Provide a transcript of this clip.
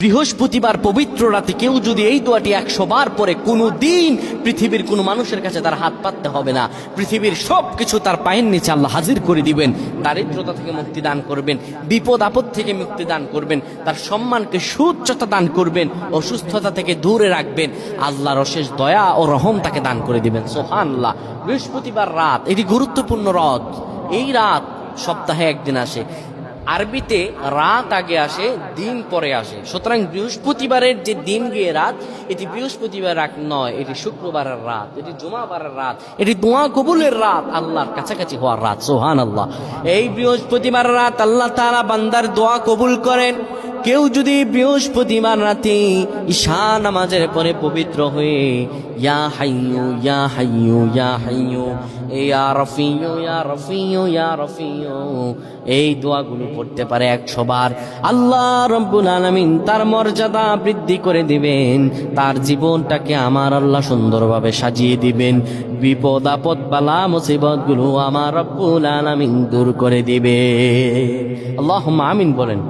বৃহস্পতিবার পবিত্র রাতে কেউ যদি এই দোয়াটি 100 বার পরে, কোনো দিন পৃথিবীর কোনো মানুষের কাছে তার হাত পাততে হবে না। পৃথিবীর সব কিছু তার পায়ের নিচে আল্লাহ হাজির করে দিবেন। দারিদ্রতা থেকে মুক্তি দান করবেন, বিপদ আপদ থেকে মুক্তি দান করবেন, তার সম্মানকে সুউচ্চতা দান করবেন, অসুস্থতা থেকে দূরে রাখবেন। আল্লাহর অশেষ দয়া ও রহম তাকে দান করে দিবেন। সুবহানাল্লাহ। বৃহস্পতিবার রাত এটি গুরুত্বপূর্ণ রাত। এই রাত সপ্তাহে একদিন আসে। আরবিতে রাত আগে আসে, দিন পরে আসে। সুতরাং বৃহস্পতিবারের যে দিন গিয়ে রাত, এটি বৃহস্পতিবার রাত নয়, এটি শুক্রবারের রাত, এটি জুমাবারের রাত, এটি দোয়া কবুলের রাত, আল্লাহর কাছাকাছি হওয়ার রাত। সুবহানাল্লাহ। এই বৃহস্পতিবার রাত আল্লাহ তাআলা বান্দার দোয়া কবুল করেন। কেউ যদি বৃহস্পতিবার রাতে ঈশা নামাজের পরে পবিত্র হয়ে ইয়া হাইয়ু ইয়া হাইয়ু ইয়া হাইয়ু ইয়া রফিয়ু ইয়া রফিয়ু ইয়া রফিয়ু এই দোয়াগুলো পড়তে পারে 100 বার, আল্লাহ রাব্বুল আলামিন তার মর্যাদা বৃদ্ধি করে দিবেন। তার জীবনটাকে আমার আল্লাহ সুন্দরভাবে সাজিয়ে দিবেন। বিপদ আপদ বালা মুসিবত গুলো আমার রব্বুল আলামিন দূর করে দিবে। আল্লাহুম্মা আমিন বলেন।